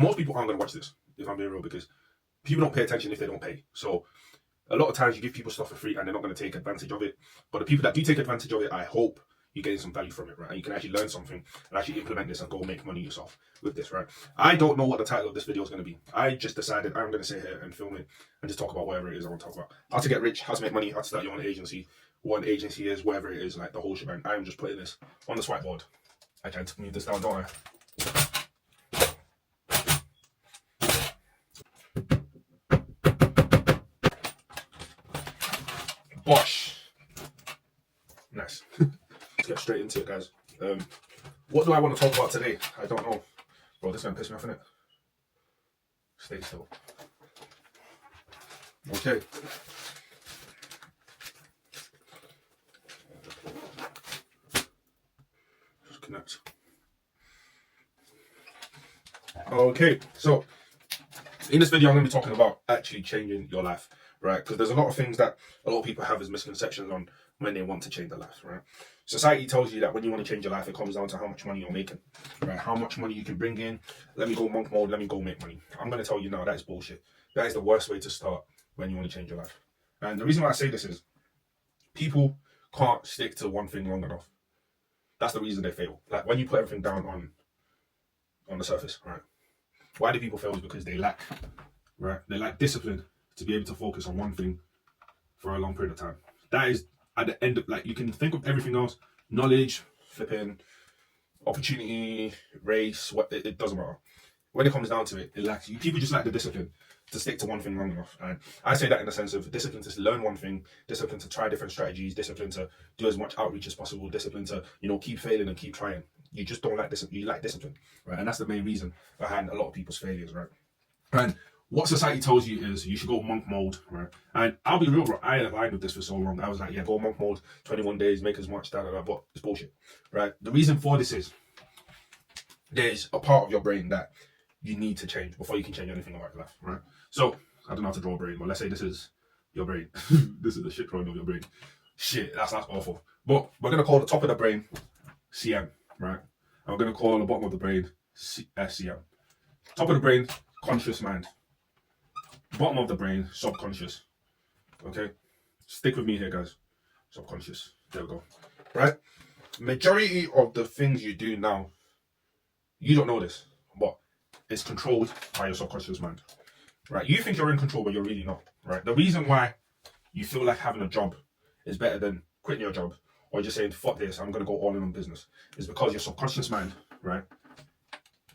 Most people aren't going to watch this, if I'm being real, because people don't pay attention if they don't pay. So a lot of times you give people stuff for free and they're not going to take advantage of it. But the people that do take advantage of it, I hope you gain some value from it, right? And you can actually learn something and actually implement this and go make money yourself with this, right? I don't know what the title of this video is going to be. I just decided I'm going to sit here and film it and just talk about whatever it is I want to talk about. How to get rich, how to make money, how to start your own agency, what an agency is, whatever it is, like the whole shebang. I'm just putting this on the whiteboard. I can't move this down, don't I? Bosh. Nice. Let's get straight into it, guys. What do I want to talk about today? I don't know. Bro, this is going to piss me off, innit? Stay still. Okay. Just connect. Okay, so in this video I'm going to be talking about actually changing your life, right? Because there's a lot of things that a lot of people have as misconceptions on when they want to change their life, right? Society tells you that when you want to change your life, it comes down to how much money you're making, right? How much money you can bring in. Let me go monk mode, let me go make money. I'm going to tell you now, that is bullshit. That is the worst way to start when you want to change your life. And the reason why I say this is people can't stick to one thing long enough. That's the reason they fail. Like when you put everything down on the surface, right? Why do people fail is because they lack, right? They lack discipline to be able to focus on one thing for a long period of time. That is at the end of, like, you can think of everything else, knowledge, flipping, opportunity, race, what it doesn't matter. When it comes down to it, it lacks. People just lack the discipline to stick to one thing long enough. And I say that in the sense of discipline to learn one thing, discipline to try different strategies, discipline to do as much outreach as possible, discipline to, keep failing and keep trying. You just don't like discipline. You lack discipline, right? And that's the main reason behind a lot of people's failures, right? And what society tells you is you should go monk mode, right? And I'll be real, bro. I had aligned with this for so long. I was like, yeah, go monk mode, 21 days, make as much, but it's bullshit, right? The reason for this is there's a part of your brain that you need to change before you can change anything about your life, right? So I don't know how to draw a brain, but let's say this is your brain. This is the shit drawing of your brain. Shit, that's awful. But we're gonna call the top of the brain CM, right? And we're gonna call the bottom of the brain SCM. Top of the brain, conscious mind. Bottom of the brain, subconscious. Okay? Stick with me here, guys. Subconscious. There we go. Right? Majority of the things you do now, you don't know this, but it's controlled by your subconscious mind. Right? You think you're in control, but you're really not. Right? The reason why you feel like having a job is better than quitting your job or just saying, fuck this, I'm going to go all in on business, is because your subconscious mind, right,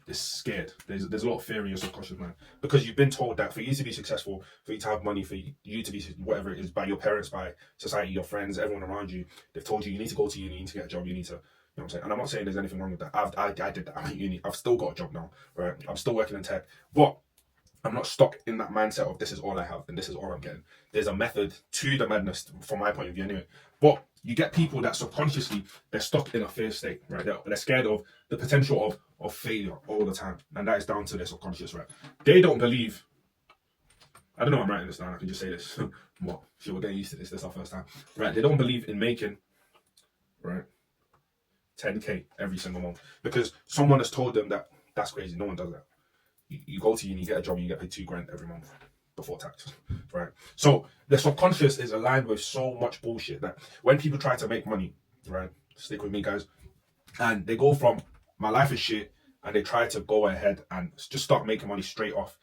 is scared. There's a lot of fear in your subconscious mind because you've been told that for you to be successful, for you to have money, for you to be whatever it is, by your parents, by society, your friends, everyone around you, they've told you need to go to uni, you need to get a job, you need to, you know what I'm saying? And I'm not saying there's anything wrong with that. I did that. I'm at uni. I've still got a job now, right? I'm still working in tech, but I'm not stuck in that mindset of this is all I have and this is all I'm getting. There's a method to the madness from my point of view anyway. But you get people that subconsciously, they're stuck in a fear state, right? They're scared of the potential of failure all the time. And that is down to their subconscious, right? They don't believe, I don't know I'm writing this down, I can just say this. What? Shit, we're getting used to this. This is our first time. Right, they don't believe in making, right, 10K every single month. Because someone has told them that that's crazy. No one does that. You go to uni, you get a job, and you get paid $2,000 every month before tax, right? So the subconscious is aligned with so much bullshit that when people try to make money, right, stick with me, guys, and they go from my life is shit, and they try to go ahead and just start making money straight off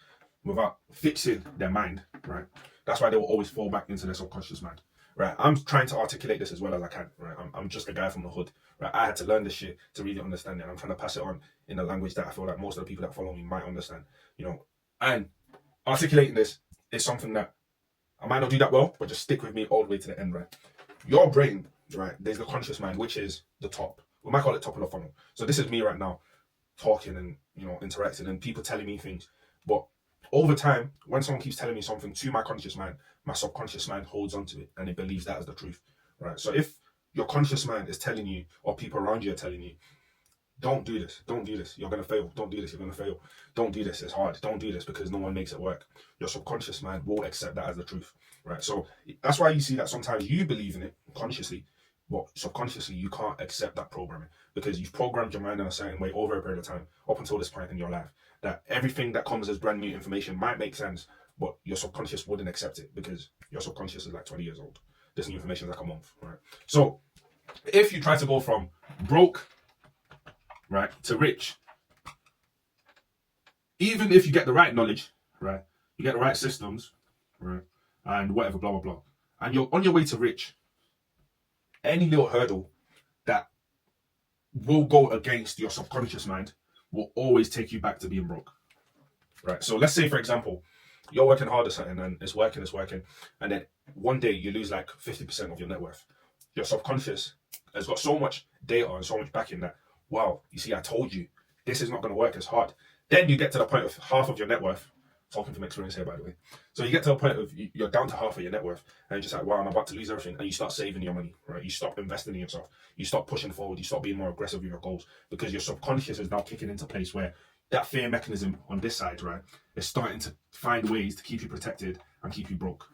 without fixing their mind, right? That's why they will always fall back into their subconscious mind, right? I'm trying to articulate this as well as I can, right? I'm just a guy from the hood, right? I had to learn this shit to really understand it, and I'm trying to pass it on in a language that I feel like most of the people that follow me might understand, and articulating this is something that I might not do that well, but just stick with me all the way to the end, right? Your brain, right, there's the conscious mind, which is the top. We might call it top of the funnel. So this is me right now talking and, interacting and people telling me things. But over time, when someone keeps telling me something to my conscious mind, my subconscious mind holds onto it and it believes that is the truth, right? So if your conscious mind is telling you, or people around you are telling you, don't do this, you're going to fail, don't do this, you're going to fail, don't do this, it's hard, don't do this because no one makes it work, your subconscious mind will accept that as the truth, right? So that's why you see that sometimes you believe in it consciously, but subconsciously you can't accept that programming because you've programmed your mind in a certain way over a period of time up until this point in your life that everything that comes as brand new information might make sense, but your subconscious wouldn't accept it because your subconscious is like 20 years old. This new information is like a month, right? So if you try to go from broke, right, to rich, even if you get the right knowledge, right, you get the right systems, right, and whatever, blah, blah, blah, and you're on your way to rich, any little hurdle that will go against your subconscious mind will always take you back to being broke, right? So let's say, for example, you're working hard at something and it's working, and then one day you lose like 50% of your net worth. Your subconscious has got so much data and so much backing that, wow, you see, I told you, this is not going to work as hard. Then you get to the point of half of your net worth, talking from experience here, by the way. So you get to the point of you're down to half of your net worth, and you're just like, wow, I'm about to lose everything. And you start saving your money, right? You stop investing in yourself. You stop pushing forward. You stop being more aggressive with your goals because your subconscious is now kicking into place where that fear mechanism on this side, right, is starting to find ways to keep you protected and keep you broke.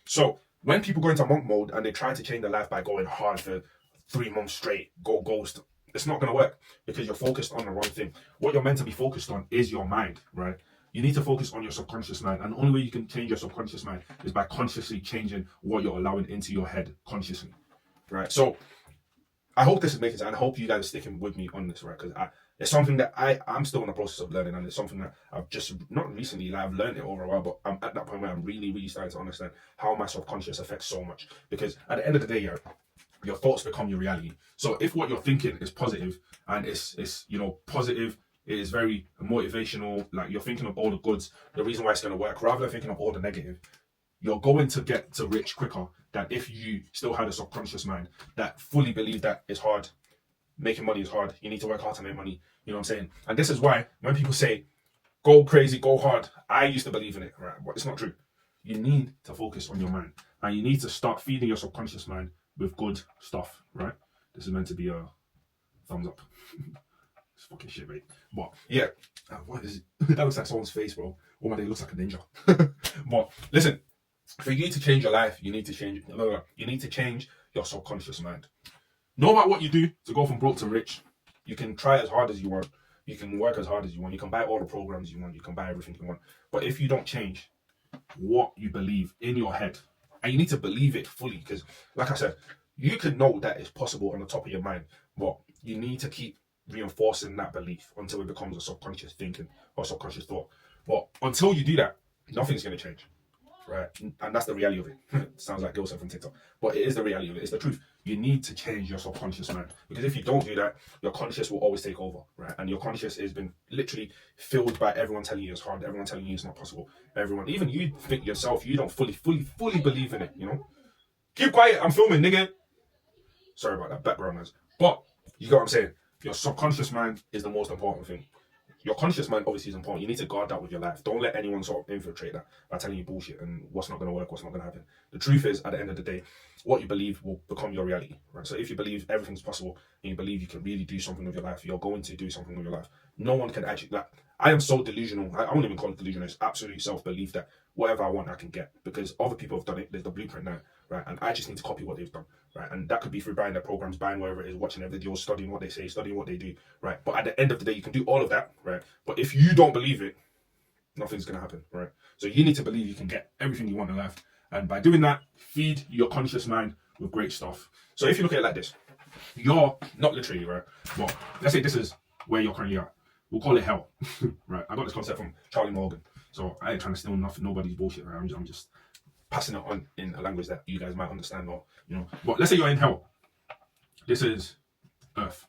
So when people go into monk mode and they try to change their life by going hard for 3 months straight, go ghost, it's not going to work because you're focused on the wrong thing. What you're meant to be focused on is your mind, right? You need to focus on your subconscious mind, and the only way you can change your subconscious mind is by consciously changing what you're allowing into your head consciously, right? So I hope this is making sense, and I hope you guys are sticking with me on this, right? Because it's something that I'm still in the process of learning, and it's something that I've just, not recently, like I've learned it over a while, but I'm at that point where I'm really, really starting to understand how my subconscious affects so much. Because at the end of the day, your thoughts become your reality. So if what you're thinking is positive, and it's positive, it is very motivational, like you're thinking of all the goods, the reason why it's going to work, rather than thinking of all the negative, you're going to get to rich quicker than if you still had a subconscious mind that fully believed that it's hard. Making money is hard. You need to work hard to make money. You know what I'm saying? And this is why when people say, go crazy, go hard, I used to believe in it, right? But it's not true. You need to focus on your mind. And you need to start feeding your subconscious mind with good stuff, right? This is meant to be a thumbs up. It's fucking shit, mate. But yeah, what is it? That looks like someone's face, bro. Oh my day, looks like a ninja. But listen, for you to change your life, you need to change your subconscious mind. No matter what you do to go from broke to rich, you can try as hard as you want. You can work as hard as you want. You can buy all the programs you want. You can buy everything you want. But if you don't change what you believe in your head, and you need to believe it fully, because like I said, you can know that it's possible on the top of your mind, but you need to keep reinforcing that belief until it becomes a subconscious thinking or subconscious thought. But until you do that, nothing's going to change, right? And that's the reality of it. Sounds like Gilson from TikTok, but it is the reality of it. It's the truth. You need to change your subconscious mind, because if you don't do that, your conscious will always take over, right? And your conscious has been literally filled by everyone telling you it's hard, everyone telling you it's not possible, everyone, even you think yourself, you don't fully believe in it, you know? Keep quiet, I'm filming, nigga. Sorry about that background noise. But you get what I'm saying? Your subconscious mind is the most important thing. Your conscious mind obviously is important. You need to guard that with your life. Don't let anyone sort of infiltrate that by telling you bullshit and what's not going to work, what's not going to happen. The truth is, at the end of the day, what you believe will become your reality, right? So if you believe everything's possible and you believe you can really do something with your life, you're going to do something with your life. No one can actually, like, I am so delusional. I won't even call it delusional. It's absolute self-belief that whatever I want, I can get, because other people have done it. There's the blueprint now, right? And I just need to copy what they've done, right? And that could be through buying their programs, buying whatever it is, watching their videos, studying what they say, studying what they do, right? But at the end of the day, you can do all of that, right? But if you don't believe it, nothing's going to happen, right? So you need to believe you can get everything you want in life. And by doing that, feed your conscious mind with great stuff. So if you look at it like this, you're not literally, right? Well, let's say this is where you're currently at. We'll call it hell, right? I got this concept from Charlie Morgan. So I ain't trying to steal nobody's bullshit, right? I'm just passing it on in a language that you guys might understand, or, you know. But let's say you're in hell. This is earth,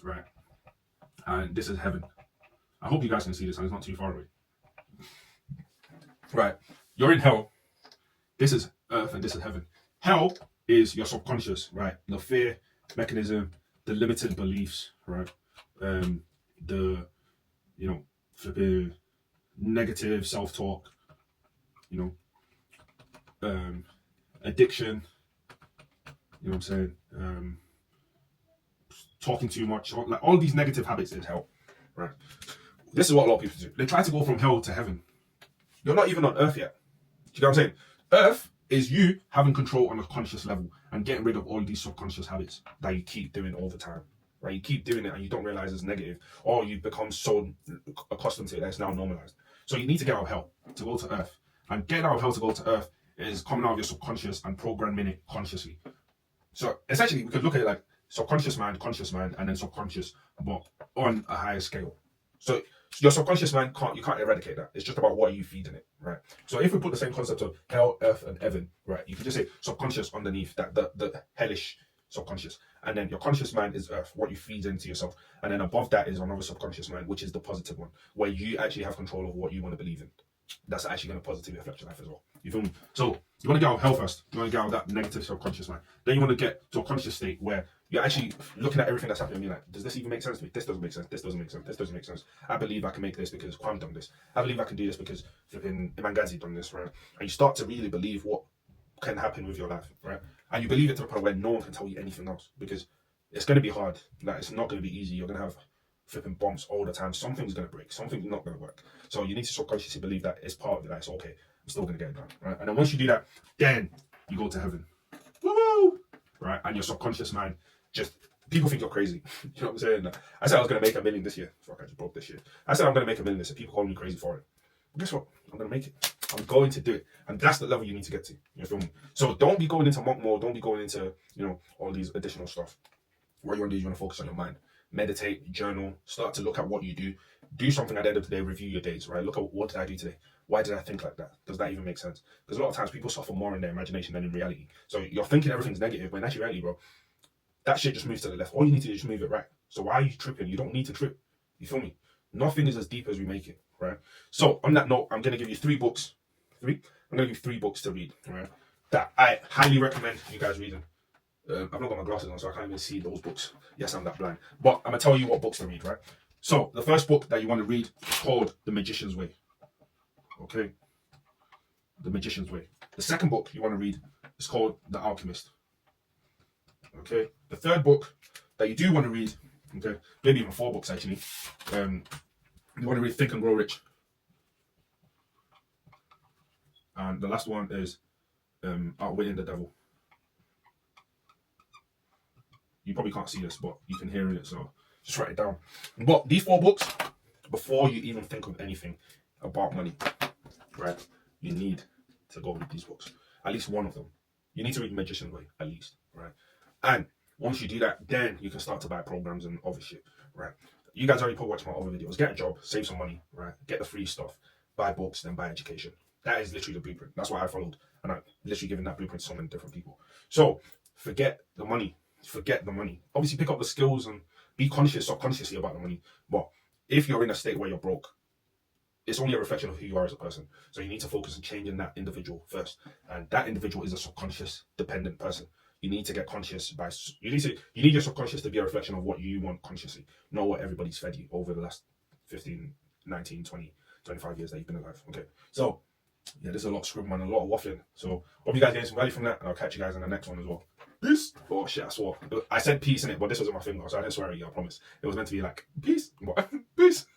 right? And this is heaven. I hope you guys can see this and it's not too far away. Right, you're in hell. This is earth and this is heaven. Hell is your subconscious, right? The fear mechanism, the limited beliefs, right? The, you know, flipping negative self-talk, you know, addiction, you know what I'm saying? Talking too much, like all these negative habits is hell, right? This is what a lot of people do. They try to go from hell to heaven. You're not even on earth yet. Do you know what I'm saying? Earth is you having control on a conscious level and getting rid of all these subconscious habits that you keep doing all the time. right? You keep doing it and you don't realize it's negative, or you become so accustomed to it that it's now normalized. So you need to get out of hell to go to earth. And getting out of hell to go to earth is coming out of your subconscious and programming it consciously. So essentially, we could look at it like subconscious mind, conscious mind, and then subconscious, but on a higher scale. So your subconscious mind you can't eradicate that. It's just about what you feed in it, right? So if we put the same concept of hell, earth, and heaven, right, you could just say subconscious underneath that, the hellish subconscious, and then your conscious mind is earth, what you feed into yourself, and then above that is another subconscious mind, which is the positive one, where you actually have control of what you want to believe in. That's actually going to positively affect your life as well. You feel me? So you want to get out of hell first. You want to get out of that negative subconscious mind. Then you want to get to a conscious state where you're actually looking at everything that's happening and you're like, does this even make sense to me? This doesn't make sense. This doesn't make sense. This doesn't make sense. I believe I can make this because Kwam done this. I believe I can do this because flipping Imangazi done this, right? And you start to really believe what can happen with your life, right? And you believe it to the point where no one can tell you anything else, because it's going to be hard. Like, it's not going to be easy. You're going to have flipping bumps all the time. Something's going to break. Something's not going to work. So you need to subconsciously believe that it's part of it. That it's okay. I'm still going to get it done, right? And then once you do that, then you go to heaven. Woo! Right? And your subconscious mind just, people think you're crazy. You know what I'm saying? I said I was going to make $1 million this year. Fuck, I just broke this year. I said I'm going to make $1 million this year. People call me crazy for it. But guess what? I'm going to make it. I'm going to do it. And that's the level you need to get to. You feel me? So don't be going into monk mode. Don't be going into, all these additional stuff. What you want to do is you want to focus on your mind. Meditate, journal, start to look at what you do. Do something at the end of the day, review your days, right? Look at what did I do today? Why did I think like that? Does that even make sense? Because a lot of times people suffer more in their imagination than in reality. So you're thinking everything's negative, but in actual reality, bro, that shit just moves to the left. All you need to do is just move it right. So why are you tripping? You don't need to trip. You feel me? Nothing is as deep as we make it, right? So on that note, I'm going to give you 3 books. I'm going to give you 3 books to read, right? That I highly recommend you guys reading. I've not got my glasses on, so I can't even see those books. Yes, I'm that blind. But I'm going to tell you what books to read, right? So the first book that you want to read is called The Magician's Way. Okay? The Magician's Way. The second book you want to read is called The Alchemist. Okay? The third book that you do want to read, okay, maybe even 4 books actually, you want to read Think and Grow Rich. And the last one is Outwitting the Devil. You probably can't see this, but you can hear it, so just write it down. But these 4 books, before you even think of anything about money, right, you need to go read these books. At least one of them. You need to read Magician's Way, at least, right? And once you do that, then you can start to buy programs and other shit, right? You guys already probably watched my other videos. Get a job, save some money, right? Get the free stuff, buy books, then buy education. That is literally the blueprint. That's what I followed. And I'm literally giving that blueprint to so many different people. So forget the money. Forget the money. Obviously, pick up the skills and be conscious subconsciously about the money. But if you're in a state where you're broke, it's only a reflection of who you are as a person. So you need to focus on changing that individual first. And that individual is a subconscious dependent person. You need to get conscious by, you need your subconscious to be a reflection of what you want consciously, not what everybody's fed you over the last 15, 19, 20, 25 years that you've been alive. Okay. So yeah, there's a lot of scribbling and a lot of waffling. So hope you guys get some value from that, and I'll catch you guys in the next one as well. Peace. Oh shit, I swore. I said peace in it, but this wasn't my finger, so I didn't swear at you, I promise. It was meant to be like peace. Peace.